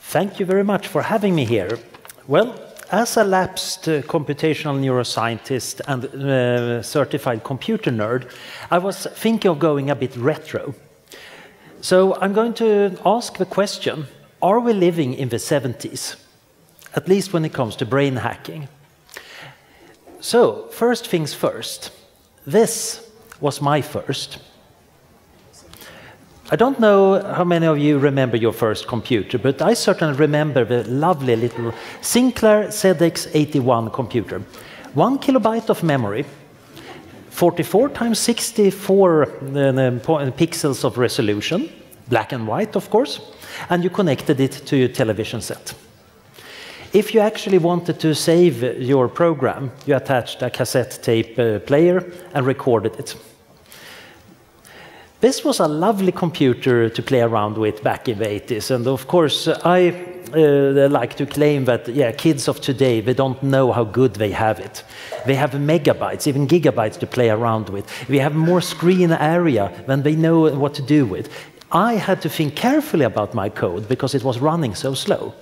Thank you very much for having me here. Well, as a lapsed computational neuroscientist and certified computer nerd, I was thinking of going a bit retro. So I'm going to ask the question, are we living in the 70s? At least when it comes to brain hacking. So, first things first. This was my first. I don't know how many of you remember your first computer, but I certainly remember the lovely little Sinclair ZX81 computer. 1 kilobyte of memory, 44 times 64 pixels of resolution, black and white, of course, and you connected it to your television set. If you actually wanted to save your program, you attached a cassette tape player and recorded it. This was a lovely computer to play around with back in the 80s, and of course I like to claim that kids of today, they don't know how good they have it. They have megabytes, even gigabytes to play around with. We have more screen area than they know what to do with. I had to think carefully about my code because it was running so slow.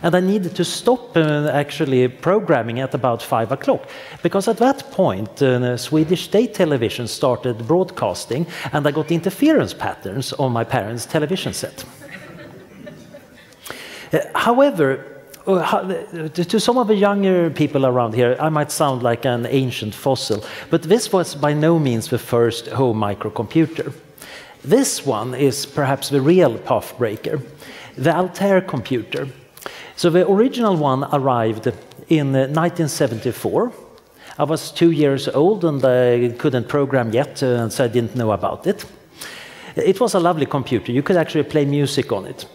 And I needed to stop actually programming at about 5 o'clock, because at that point Swedish state television started broadcasting, and I got interference patterns on my parents' television set. However, to some of the younger people around here, I might sound like an ancient fossil, but this was by no means the first home microcomputer. This one is perhaps the real pathbreaker, the Altair computer. So the original one arrived in 1974. I was 2 years old and I couldn't program yet, so I didn't know about it. It was a lovely computer. You could actually play music on it,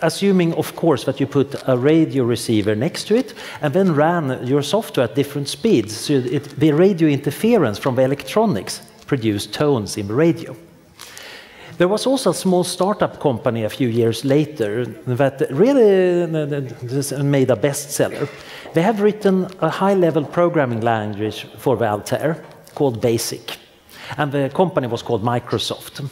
assuming, of course, that you put a radio receiver next to it and then ran your software at different speeds, so the radio interference from the electronics produced tones in the radio. There was also a small startup company a few years later that really made a bestseller. They have written a high-level programming language for the Altair called BASIC, and the company was called Microsoft.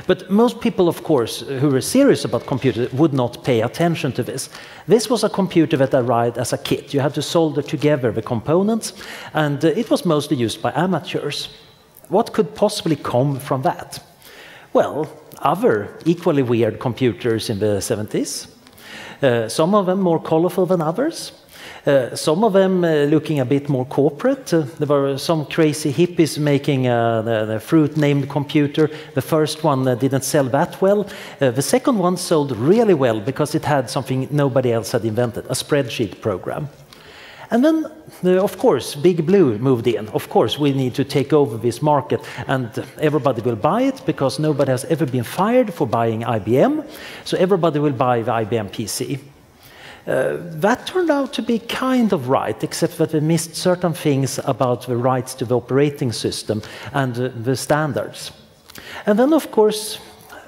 But most people, of course, who were serious about computers would not pay attention to this. This was a computer that arrived as a kit. You had to solder together the components, and it was mostly used by amateurs. What could possibly come from that? Well, other equally weird computers in the 70s. Some of them more colorful than others. Some of them looking a bit more corporate. There were some crazy hippies making the fruit-named computer. The first one didn't sell that well. The second one sold really well because it had something nobody else had invented, a spreadsheet program. And then, of course, Big Blue moved in. Of course, we need to take over this market, and everybody will buy it because nobody has ever been fired for buying IBM, so everybody will buy the IBM PC. That turned out to be kind of right, except that they missed certain things about the rights to the operating system and the standards. And then, of course,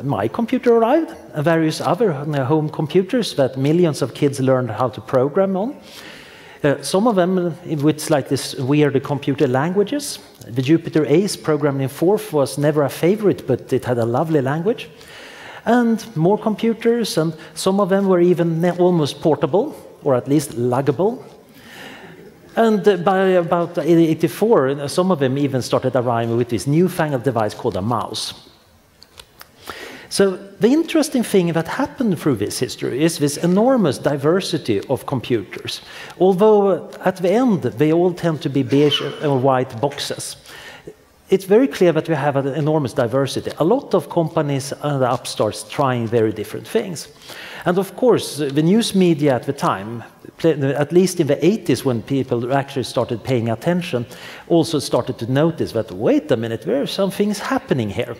my computer arrived, and various other home computers that millions of kids learned how to program on. Some of them with like this weird computer languages. The Jupyter Ace programmed in Forth was never a favorite, but it had a lovely language. And more computers, and some of them were even almost portable, or at least luggable. And by about 1984, some of them even started arriving with this newfangled device called a mouse. So the interesting thing that happened through this history is this enormous diversity of computers. Although at the end, they all tend to be beige or white boxes. It's very clear that we have an enormous diversity. A lot of companies and upstarts trying very different things. And of course, the news media at the time, at least in the 80s when people actually started paying attention, also started to notice that, wait a minute, there are some things happening here.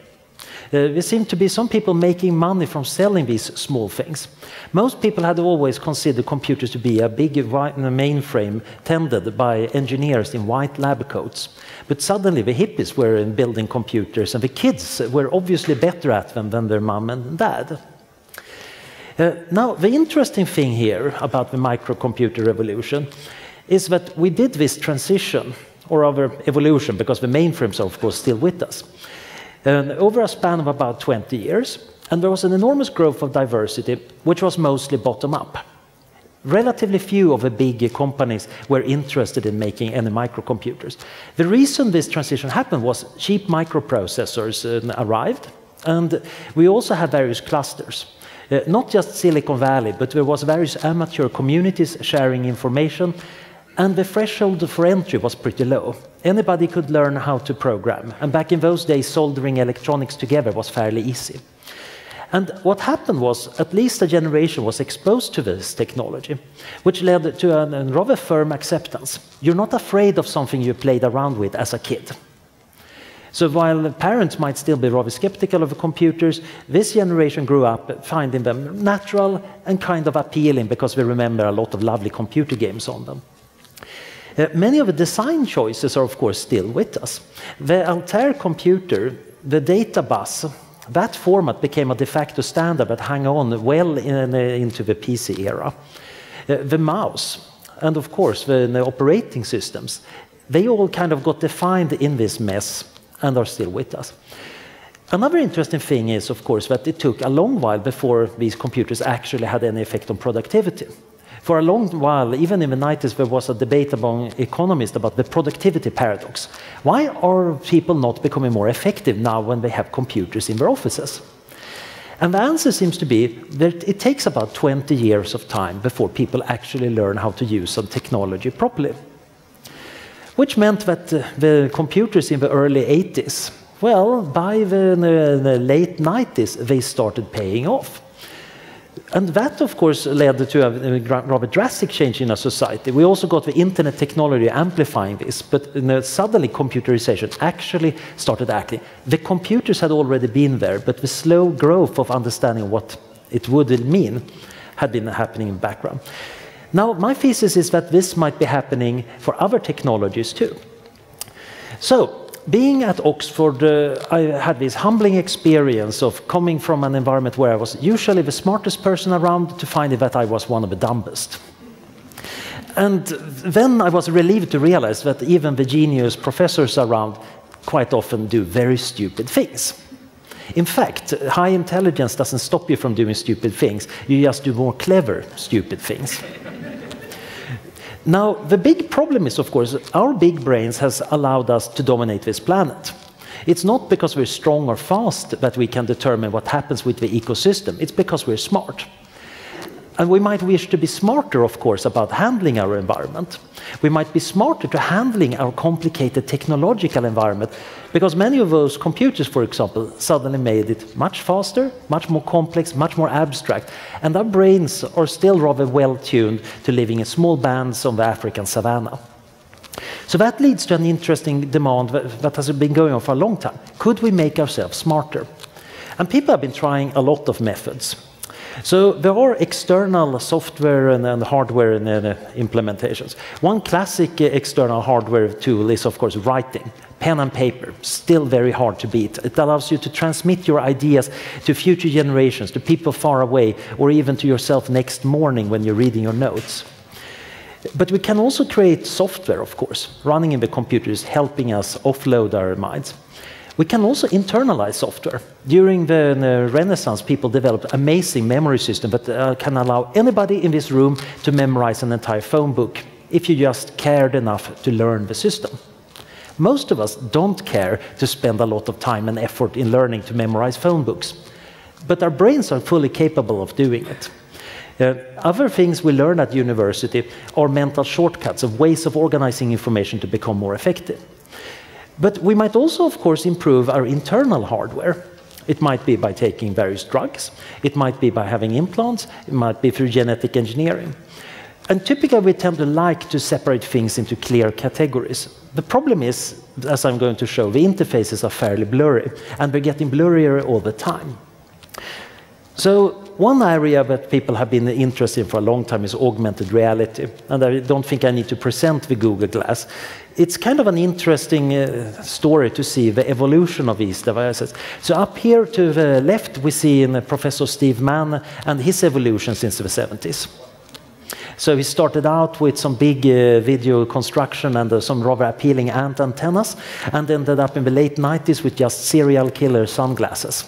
There seemed to be some people making money from selling these small things. Most people had always considered computers to be a big mainframe tended by engineers in white lab coats. But suddenly the hippies were building computers, and the kids were obviously better at them than their mom and dad. Now, the interesting thing here about the microcomputer revolution is that we did this transition, or rather evolution, because the mainframes are of course still with us. over a span of about 20 years. And there was an enormous growth of diversity, which was mostly bottom-up. Relatively few of the big companies were interested in making any microcomputers. The reason this transition happened was cheap microprocessors arrived, and we also had various clusters. Not just Silicon Valley, but there was various amateur communities sharing information, and the threshold for entry was pretty low. Anybody could learn how to program, and back in those days, soldering electronics together was fairly easy. And what happened was, at least a generation was exposed to this technology, which led to a rather firm acceptance. You're not afraid of something you played around with as a kid. So while parents might still be rather skeptical of computers, this generation grew up finding them natural and kind of appealing because we remember a lot of lovely computer games on them. Many of the design choices are, of course, still with us. The Altair computer, the data bus, that format became a de facto standard that hung on well into the PC era. The mouse, and of course the operating systems, they all kind of got defined in this mess and are still with us. Another interesting thing is, of course, that it took a long while before these computers actually had any effect on productivity. For a long while, even in the 90s, there was a debate among economists about the productivity paradox. Why are people not becoming more effective now when they have computers in their offices? And the answer seems to be that it takes about 20 years of time before people actually learn how to use some technology properly. Which meant that the computers in the early 80s, well, by the late 90s, they started paying off. And that, of course, led to a rather drastic change in our society. We also got the internet technology amplifying this, but suddenly computerization actually started acting. The computers had already been there, but the slow growth of understanding what it would mean had been happening in the background. Now, my thesis is that this might be happening for other technologies too. So, being at Oxford, I had this humbling experience of coming from an environment where I was usually the smartest person around to finding that I was one of the dumbest. And then I was relieved to realize that even the genius professors around quite often do very stupid things. In fact, high intelligence doesn't stop you from doing stupid things. You just do more clever, stupid things. Now, the big problem is, of course, our big brains has allowed us to dominate this planet. It's not because we're strong or fast that we can determine what happens with the ecosystem. It's because we're smart. And we might wish to be smarter, of course, about handling our environment. We might be smarter to handling our complicated technological environment, because many of those computers, for example, suddenly made it much faster, much more complex, much more abstract. And our brains are still rather well tuned to living in small bands on the African savanna. So that leads to an interesting demand that has been going on for a long time. Could we make ourselves smarter? And people have been trying a lot of methods. So there are external software and hardware implementations. One classic external hardware tool is, of course, writing. Pen and paper, still very hard to beat. It allows you to transmit your ideas to future generations, to people far away, or even to yourself next morning when you're reading your notes. But we can also create software, of course, running in the computers, helping us offload our minds. We can also internalize software. During the Renaissance, people developed amazing memory systems that can allow anybody in this room to memorize an entire phone book if you just cared enough to learn the system. Most of us don't care to spend a lot of time and effort in learning to memorize phone books, but our brains are fully capable of doing it. Other things we learn at university are mental shortcuts of ways of organizing information to become more effective. But we might also, of course, improve our internal hardware. It might be by taking various drugs. It might be by having implants. It might be through genetic engineering. And typically, we tend to like to separate things into clear categories. The problem is, as I'm going to show, the interfaces are fairly blurry, and they're getting blurrier all the time. So one area that people have been interested in for a long time is augmented reality. And I don't think I need to present the Google Glass. It's kind of an interesting story to see the evolution of these devices. So up here to the left, we see Professor Steve Mann and his evolution since the 70s. So he started out with some big video construction and some rather appealing ant antennas, and ended up in the late 90s with just serial killer sunglasses.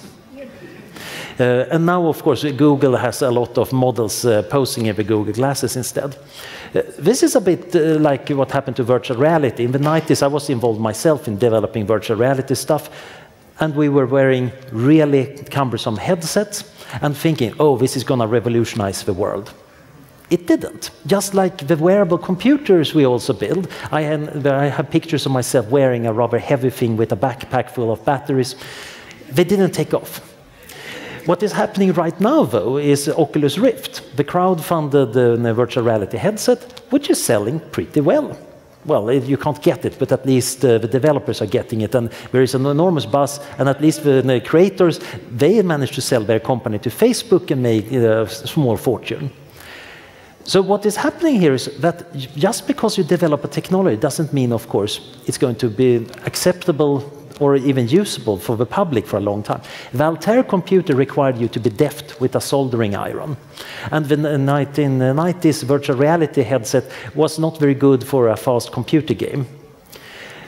And now, of course, Google has a lot of models posing in the Google glasses instead. This is a bit like what happened to virtual reality. In the 90s, I was involved myself in developing virtual reality stuff, and we were wearing really cumbersome headsets and thinking, oh, this is going to revolutionize the world. It didn't. Just like the wearable computers we also build, I have pictures of myself wearing a rather heavy thing with a backpack full of batteries. They didn't take off. What is happening right now, though, is Oculus Rift, the crowd-funded virtual reality headset, which is selling pretty well. Well, you can't get it, but at least the developers are getting it, and there is an enormous buzz, and at least the creators, they managed to sell their company to Facebook and make a small fortune. So what is happening here is that just because you develop a technology doesn't mean, of course, it's going to be acceptable or even usable for the public for a long time. The Altair computer required you to be deft with a soldering iron. And the 1990s virtual reality headset was not very good for a fast computer game.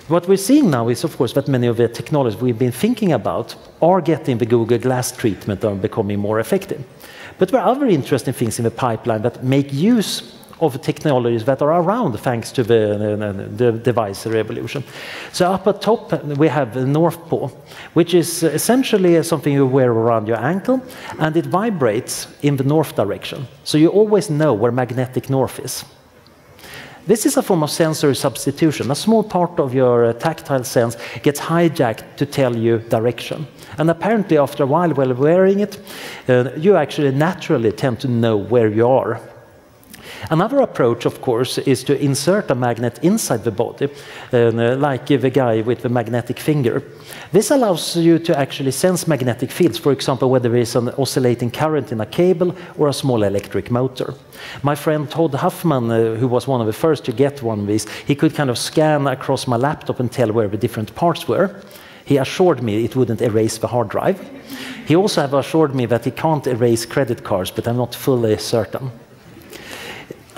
What we're seeing now is, of course, that many of the technologies we've been thinking about are getting the Google Glass treatment and becoming more effective. But there are other interesting things in the pipeline that make use of technologies that are around thanks to the device revolution. So up at top we have the North Pole, which is essentially something you wear around your ankle, and it vibrates in the north direction. So you always know where magnetic north is. This is a form of sensory substitution. A small part of your tactile sense gets hijacked to tell you direction. And apparently after a while wearing it, you actually naturally tend to know where you are. Another approach, of course, is to insert a magnet inside the body, like the guy with the magnetic finger. This allows you to actually sense magnetic fields, for example, whether there is an oscillating current in a cable or a small electric motor. My friend Todd Huffman, who was one of the first to get one of these, he could kind of scan across my laptop and tell where the different parts were. He assured me it wouldn't erase the hard drive. He also have assured me that he can't erase credit cards, but I'm not fully certain.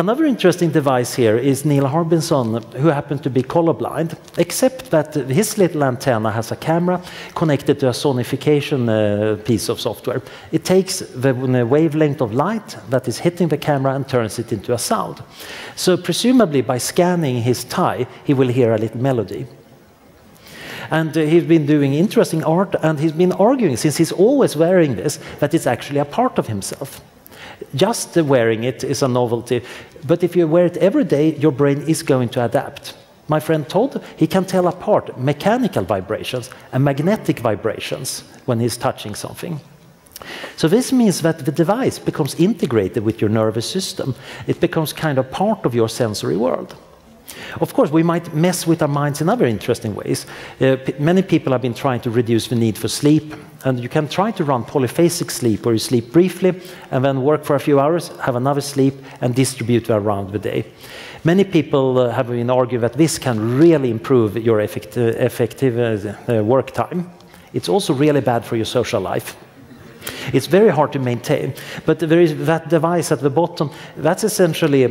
Another interesting device here is Neil Harbinson, who happened to be colorblind, except that his little antenna has a camera connected to a sonification piece of software. It takes the wavelength of light that is hitting the camera and turns it into a sound. So presumably by scanning his tie, he will hear a little melody. And he's been doing interesting art, and he's been arguing, since he's always wearing this, that it's actually a part of himself. Just wearing it is a novelty, but if you wear it every day, your brain is going to adapt. My friend Todd, he can tell apart mechanical vibrations and magnetic vibrations when he's touching something. So this means that the device becomes integrated with your nervous system. It becomes kind of part of your sensory world. Of course, we might mess with our minds in other interesting ways. Many people have been trying to reduce the need for sleep, and you can try to run polyphasic sleep, where you sleep briefly and then work for a few hours, have another sleep, and distribute around the day. Many people have been arguing that this can really improve your effective work time. It's also really bad for your social life. It's very hard to maintain, but there is that device at the bottom. That's essentially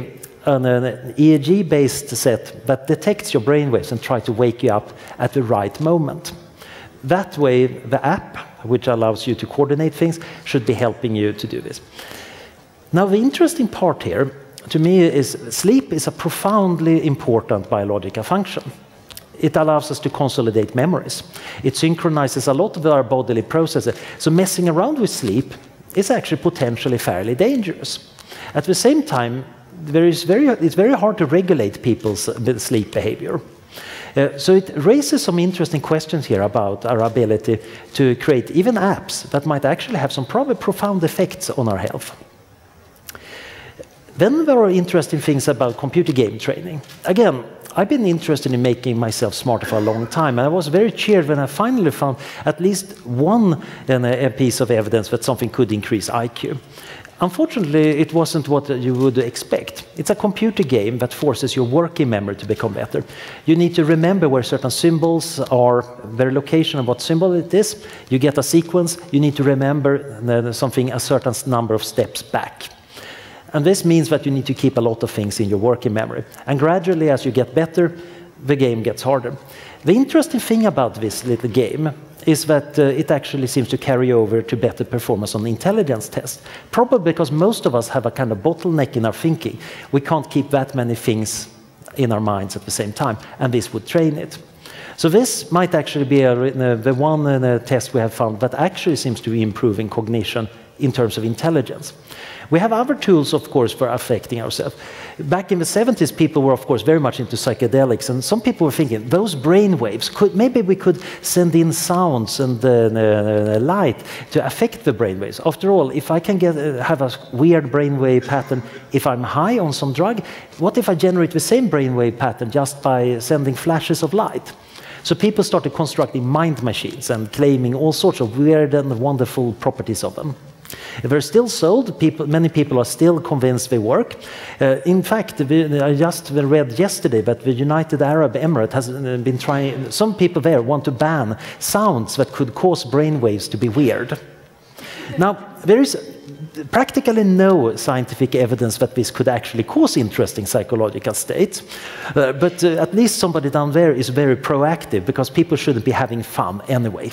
an EEG-based set that detects your brainwaves and tries to wake you up at the right moment. That way, the app, which allows you to coordinate things, should be helping you to do this. Now, the interesting part here, to me, is sleep is a profoundly important biological function. It allows us to consolidate memories. It synchronizes a lot of our bodily processes. So messing around with sleep is actually potentially fairly dangerous. At the same time, it's very hard to regulate people's sleep behavior. So it raises some interesting questions here about our ability to create even apps that might actually have some probably profound effects on our health. Then there are interesting things about computer game training. Again, I've been interested in making myself smarter for a long time, and I was very cheered when I finally found at least one piece of evidence that something could increase IQ. Unfortunately, it wasn't what you would expect. It's a computer game that forces your working memory to become better. You need to remember where certain symbols are, their location and what symbol it is. You get a sequence. You need to remember something a certain number of steps back. And this means that you need to keep a lot of things in your working memory. And gradually, as you get better, the game gets harder. The interesting thing about this little game is that it actually seems to carry over to better performance on the intelligence test. Probably because most of us have a kind of bottleneck in our thinking. We can't keep that many things in our minds at the same time, and this would train it. So this might actually be the one test we have found that actually seems to be improving cognition in terms of intelligence. We have other tools, of course, for affecting ourselves. Back in the 70s, people were, of course, very much into psychedelics, and some people were thinking, those brain waves, maybe we could send in sounds and light to affect the brain waves. After all, if I can have a weird brainwave pattern if I'm high on some drug, what if I generate the same brainwave pattern just by sending flashes of light? So people started constructing mind machines and claiming all sorts of weird and wonderful properties of them. They're still sold. Many people are still convinced they work. In fact, I just read yesterday that the United Arab Emirates has been trying, some people there want to ban sounds that could cause brainwaves to be weird. Now, there is practically no scientific evidence that this could actually cause interesting psychological states, but at least somebody down there is very proactive, because people shouldn't be having fun anyway.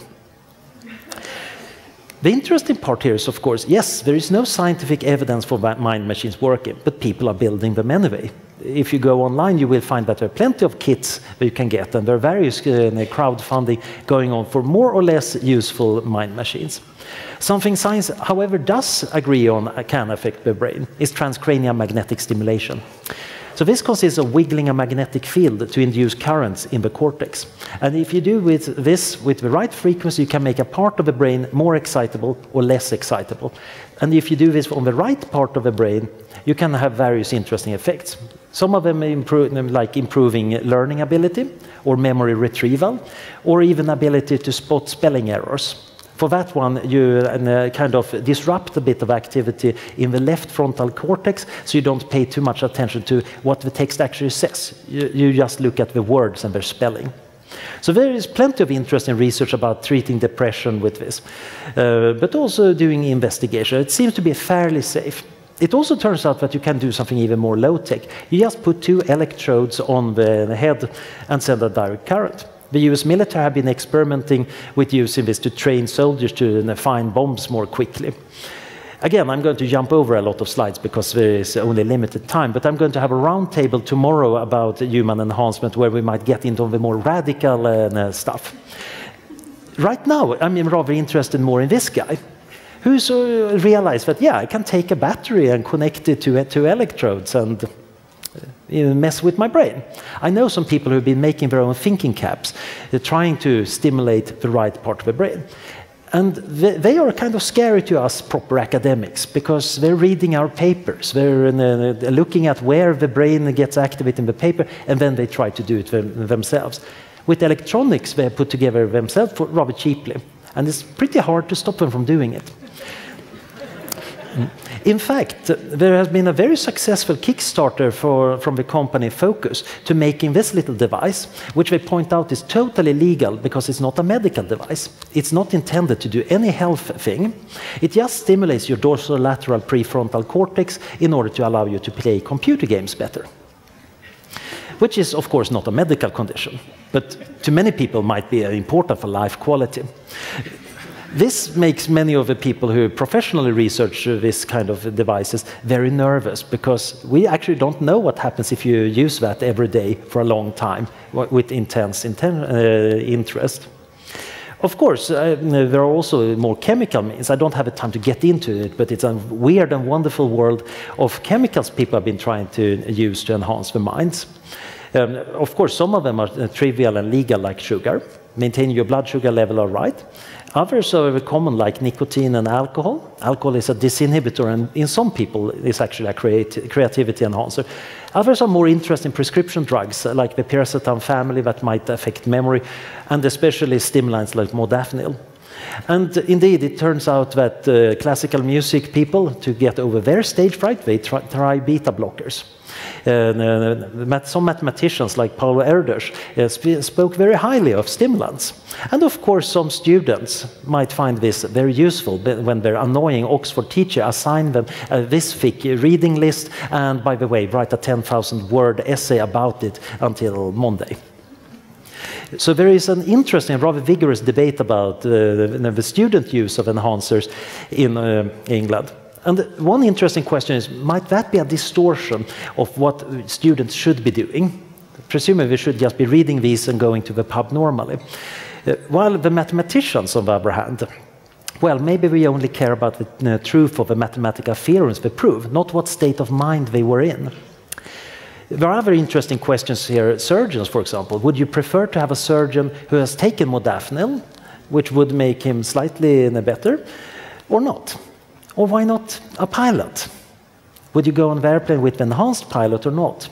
The interesting part here is, of course, yes, there is no scientific evidence for mind machines working, but people are building them anyway. If you go online, you will find that there are plenty of kits that you can get, and there are various crowdfunding going on for more or less useful mind machines. Something science, however, does agree on can affect the brain is transcranial magnetic stimulation. So this consists of wiggling a magnetic field to induce currents in the cortex. And if you do this with the right frequency, you can make a part of the brain more excitable or less excitable. And if you do this on the right part of the brain, you can have various interesting effects. Some of them like improving learning ability or memory retrieval, or even ability to spot spelling errors. For that one, you kind of disrupt a bit of activity in the left frontal cortex, so you don't pay too much attention to what the text actually says. You just look at the words and their spelling. So there is plenty of interesting research about treating depression with this, but also doing investigation. It seems to be fairly safe. It also turns out that you can do something even more low-tech. You just put 2 electrodes on the head and send a direct current. The US military have been experimenting with using this to train soldiers to find bombs more quickly. Again, I'm going to jump over a lot of slides because there is only limited time, but I'm going to have a round table tomorrow about human enhancement where we might get into the more radical stuff. Right now, I'm rather interested more in this guy, who's realized that, yeah, I can take a battery and connect it to 2 electrodes and mess with my brain. I know some people who have been making their own thinking caps, trying to stimulate the right part of the brain. And they are kind of scary to us proper academics, because they're reading our papers, they're looking at where the brain gets activated in the paper, and then they try to do it themselves. With electronics, they put together themselves rather cheaply, and it's pretty hard to stop them from doing it. In fact, there has been a very successful Kickstarter from the company Focus to making this little device, which they point out is totally legal because it's not a medical device. It's not intended to do any health thing. It just stimulates your dorsolateral prefrontal cortex in order to allow you to play computer games better. Which is, of course, not a medical condition, but to many people might be important for life quality. This makes many of the people who professionally research this kind of devices very nervous, because we actually don't know what happens if you use that every day for a long time with intense interest. Of course, there are also more chemical means. I don't have the time to get into it, but it's a weird and wonderful world of chemicals people have been trying to use to enhance the minds. Of course, some of them are trivial and legal, like sugar. Maintaining your blood sugar level are right. Others are very common, like nicotine and alcohol. Alcohol is a disinhibitor, and in some people it's actually a creativity enhancer. Others are more interesting prescription drugs, like the piracetam family that might affect memory, and especially stimulants like modafinil. And indeed, it turns out that classical music people, to get over their stage fright, they try beta blockers. Some mathematicians like Paul Erdős spoke very highly of stimulants. And of course, some students might find this very useful when their annoying Oxford teacher assigned them this thick reading list and, by the way, write a 10,000-word essay about it until Monday. So there is an interesting, rather vigorous debate about the student use of enhancers in England. And one interesting question is, might that be a distortion of what students should be doing? Presumably, we should just be reading these and going to the pub normally. While the mathematicians, on the other hand, well, maybe we only care about the truth of the mathematical theorems they prove, not what state of mind they were in. There are other interesting questions here. Surgeons, for example. Would you prefer to have a surgeon who has taken modafinil, which would make him slightly better, or not? Or why not a pilot? Would you go on the airplane with an enhanced pilot or not?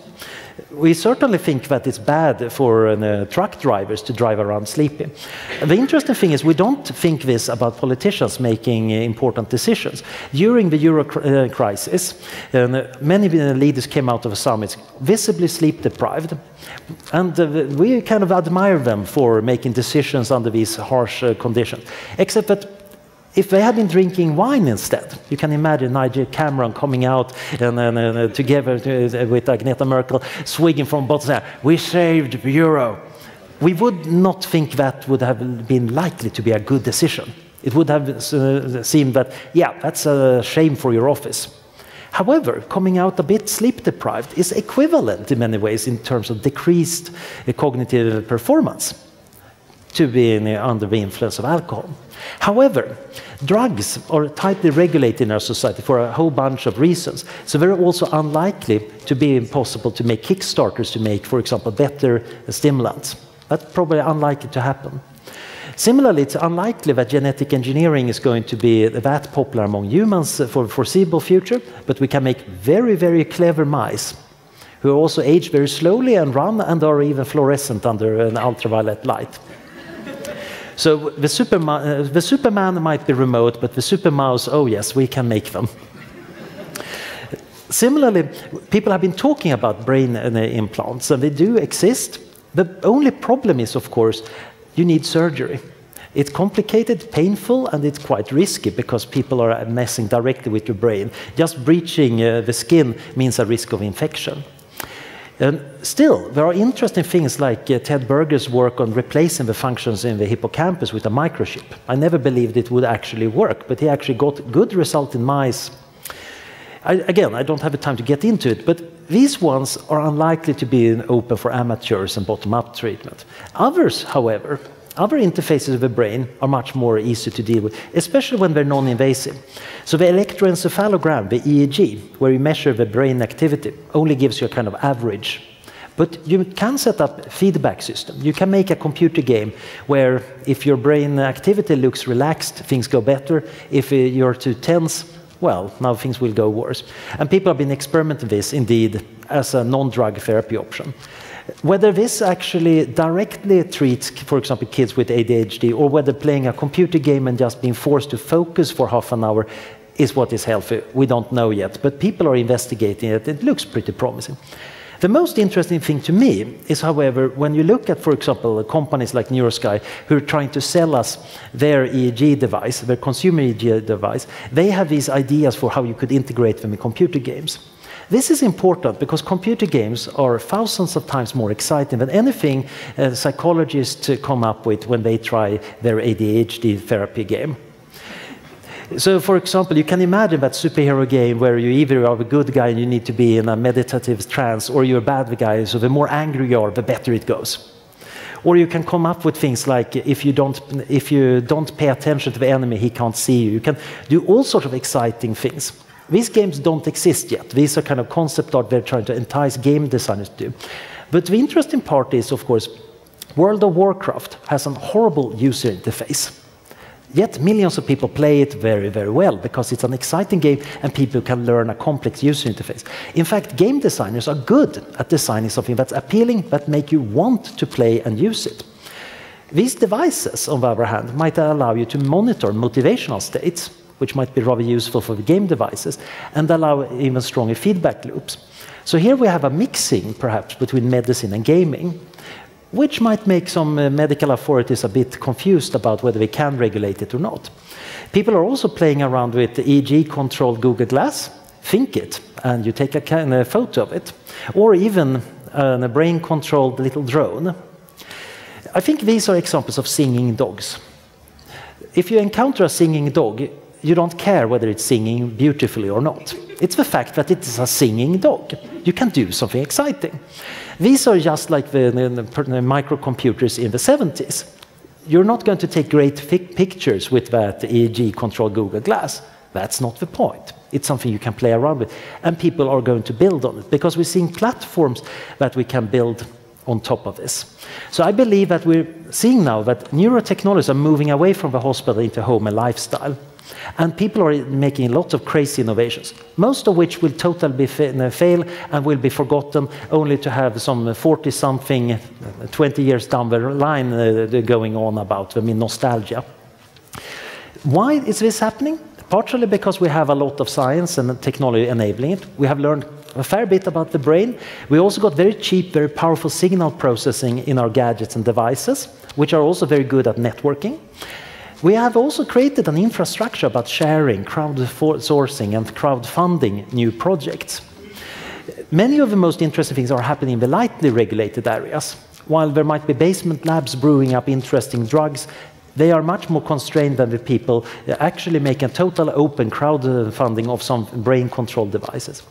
We certainly think that it's bad for truck drivers to drive around sleepy. The interesting thing is we don't think this about politicians making important decisions. During the Euro crisis, many leaders came out of the summits visibly sleep deprived, and we kind of admire them for making decisions under these harsh conditions, except that if they had been drinking wine instead, you can imagine Nigel Cameron coming out and together with Agneta Merkel, swigging from bottles saying, "We saved the euro." We would not think that would have been likely to be a good decision. It would have seemed that, yeah, that's a shame for your office. However, coming out a bit sleep-deprived is equivalent in many ways in terms of decreased cognitive performance to being under the influence of alcohol. However, drugs are tightly regulated in our society for a whole bunch of reasons. So they're also unlikely to be possible to make kickstarters to make, for example, better stimulants. That's probably unlikely to happen. Similarly, it's unlikely that genetic engineering is going to be that popular among humans for the foreseeable future, but we can make very, very clever mice who also age very slowly and run and are even fluorescent under an ultraviolet light. So the Superman might be remote, but the super mouse, oh yes, we can make them. Similarly, people have been talking about brain implants, and they do exist. The only problem is, of course, you need surgery. It's complicated, painful, and it's quite risky because people are messing directly with your brain. Just breaching the skin means a risk of infection. Still, there are interesting things like Ted Berger's work on replacing the functions in the hippocampus with a microchip. I never believed it would actually work, but he actually got good result in mice. Again, I don't have the time to get into it, but these ones are unlikely to be open for amateurs and bottom-up treatment. Others, however, other interfaces of the brain are much more easy to deal with, especially when they're non-invasive. So the electroencephalogram, the EEG, where you measure the brain activity, only gives you a kind of average. But you can set up a feedback system. You can make a computer game where if your brain activity looks relaxed, things go better. If you're too tense, well, now things will go worse. And people have been experimenting this, indeed, as a non-drug therapy option. Whether this actually directly treats, for example, kids with ADHD, or whether playing a computer game and just being forced to focus for half an hour is what is healthy, we don't know yet. But people are investigating it. It looks pretty promising. The most interesting thing to me is, however, when you look at, for example, companies like NeuroSky, who are trying to sell us their EEG device, their consumer EEG device, they have these ideas for how you could integrate them in computer games. This is important because computer games are thousands of times more exciting than anything psychologists come up with when they try their ADHD therapy game. So, for example, you can imagine that superhero game where you either are a good guy and you need to be in a meditative trance, or you're a bad guy, so the more angry you are, the better it goes. Or you can come up with things like if you don't pay attention to the enemy, he can't see you. You can do all sorts of exciting things. These games don't exist yet. These are kind of concept art they're trying to entice game designers to do. But the interesting part is, of course, World of Warcraft has a horrible user interface. Yet millions of people play it very, very well because it's an exciting game and people can learn a complex user interface. In fact, game designers are good at designing something that's appealing, that make you want to play and use it. These devices, on the other hand, might allow you to monitor motivational states, which might be rather useful for the game devices, and allow even stronger feedback loops. So here we have a mixing, perhaps, between medicine and gaming, which might make some medical authorities a bit confused about whether we can regulate it or not. People are also playing around with the EEG-controlled Google Glass, Think It, and you take a photo of it, or even a brain-controlled little drone. I think these are examples of singing dogs. If you encounter a singing dog, you don't care whether it's singing beautifully or not. It's the fact that it is a singing dog. You can do something exciting. These are just like the microcomputers in the 70s. You're not going to take great pictures with that EEG-controlled Google Glass. That's not the point. It's something you can play around with. And people are going to build on it, because we're seeing platforms that we can build on top of this. So I believe that we're seeing now that neurotechnologies are moving away from the hospital into home and lifestyle. And people are making lots of crazy innovations, most of which will totally fail and will be forgotten, only to have some 40-something, 20 years down the line going on about them in nostalgia. Why is this happening? Partially because we have a lot of science and technology enabling it. We have learned a fair bit about the brain. We also got very cheap, very powerful signal processing in our gadgets and devices, which are also very good at networking. We have also created an infrastructure about sharing, crowdsourcing, and crowdfunding new projects. Many of the most interesting things are happening in the lightly regulated areas. While there might be basement labs brewing up interesting drugs, they are much more constrained than the people actually making total open crowdfunding of some brain-controlled devices.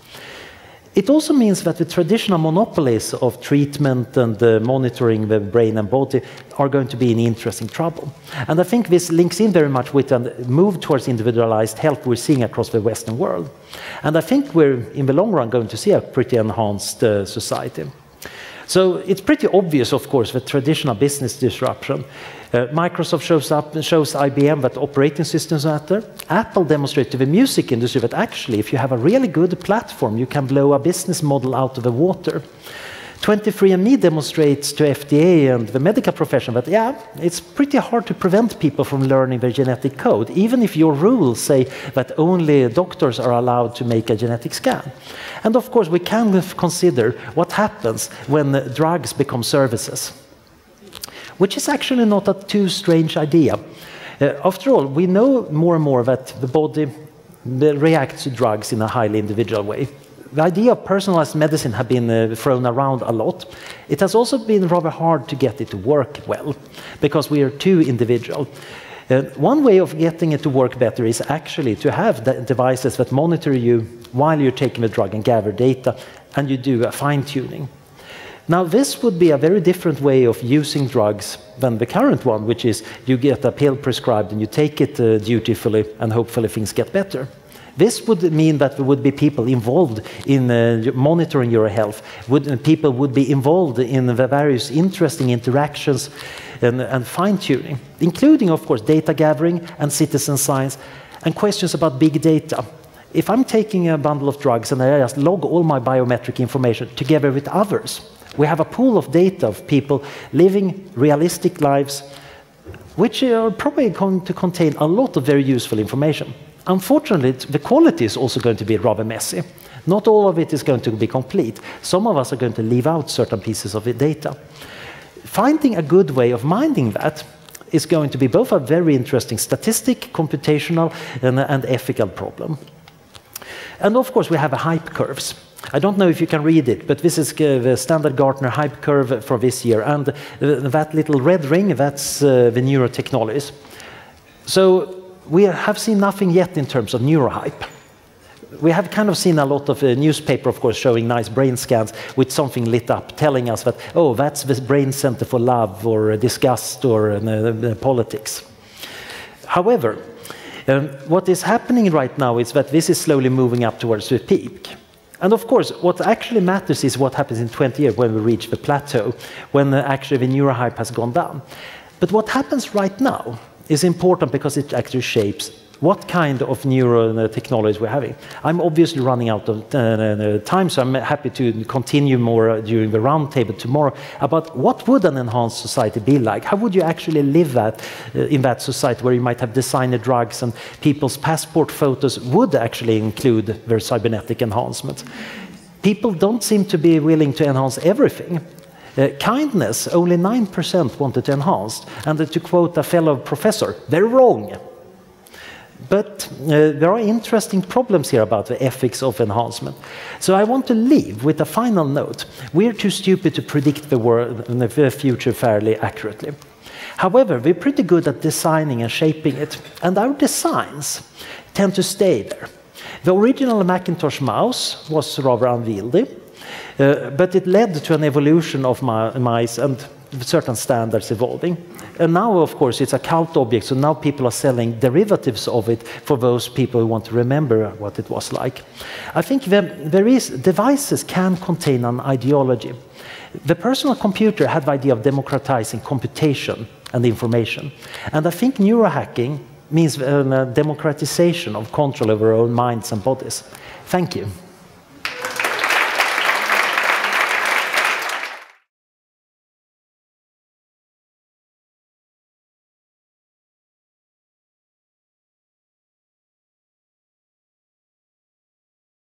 It also means that the traditional monopolies of treatment and monitoring the brain and body are going to be in interesting trouble. And I think this links in very much with the move towards individualized health we're seeing across the Western world. And I think we're, in the long run, going to see a pretty enhanced society. So it's pretty obvious, of course, that traditional business disruption. Microsoft shows IBM that operating systems matter. Apple demonstrates to the music industry that actually, if you have a really good platform, you can blow a business model out of the water. 23andMe demonstrates to FDA and the medical profession that, yeah, it's pretty hard to prevent people from learning their genetic code, even if your rules say that only doctors are allowed to make a genetic scan. And of course, we can consider what happens when drugs become services, which is actually not a too strange idea. After all, we know more and more that the body reacts to drugs in a highly individual way. The idea of personalized medicine has been thrown around a lot. It has also been rather hard to get it to work well, because we are too individual. One way of getting it to work better is actually to have devices that monitor you while you're taking the drug and gather data, and you do a fine-tuning. Now, this would be a very different way of using drugs than the current one, which is you get a pill prescribed and you take it dutifully, and hopefully things get better. This would mean that there would be people involved in monitoring your health. People would be involved in the various interesting interactions and fine-tuning, including, of course, data gathering and citizen science, and questions about big data. If I'm taking a bundle of drugs and I just log all my biometric information together with others, we have a pool of data of people living realistic lives, which are probably going to contain a lot of very useful information. Unfortunately, the quality is also going to be rather messy. Not all of it is going to be complete. Some of us are going to leave out certain pieces of the data. Finding a good way of mining that is going to be both a very interesting statistic, computational, and ethical problem. And of course, we have hype curves. I don't know if you can read it, but this is the standard Gartner hype curve for this year. And that little red ring, that's the neurotechnologies. So we have seen nothing yet in terms of neurohype. We have kind of seen a lot of newspaper, of course, showing nice brain scans with something lit up, telling us that, oh, that's the brain center for love or disgust or politics. However, what is happening right now is that this is slowly moving up towards the peak. And of course, what actually matters is what happens in 20 years when we reach the plateau, when actually the neurohype has gone down. But what happens right now is important because it actually shapes what kind of neurotechnologies we're having. I'm obviously running out of time, so I'm happy to continue more during the roundtable tomorrow about what would an enhanced society be like? How would you actually live in that society where you might have designer drugs and people's passport photos would actually include their cybernetic enhancements? People don't seem to be willing to enhance everything. Kindness, only 9% wanted to enhance. And to quote a fellow professor, they're wrong. But there are interesting problems here about the ethics of enhancement. So I want to leave with a final note. We're too stupid to predict the world and the future fairly accurately. However, we're pretty good at designing and shaping it, and our designs tend to stay there. The original Macintosh mouse was rather unwieldy, but it led to an evolution of mice and certain standards evolving. And now, of course, it's a cult object, so now people are selling derivatives of it for those people who want to remember what it was like. I think devices can contain an ideology. The personal computer had the idea of democratizing computation and information. And I think neurohacking means a democratization of control over our own minds and bodies. Thank you.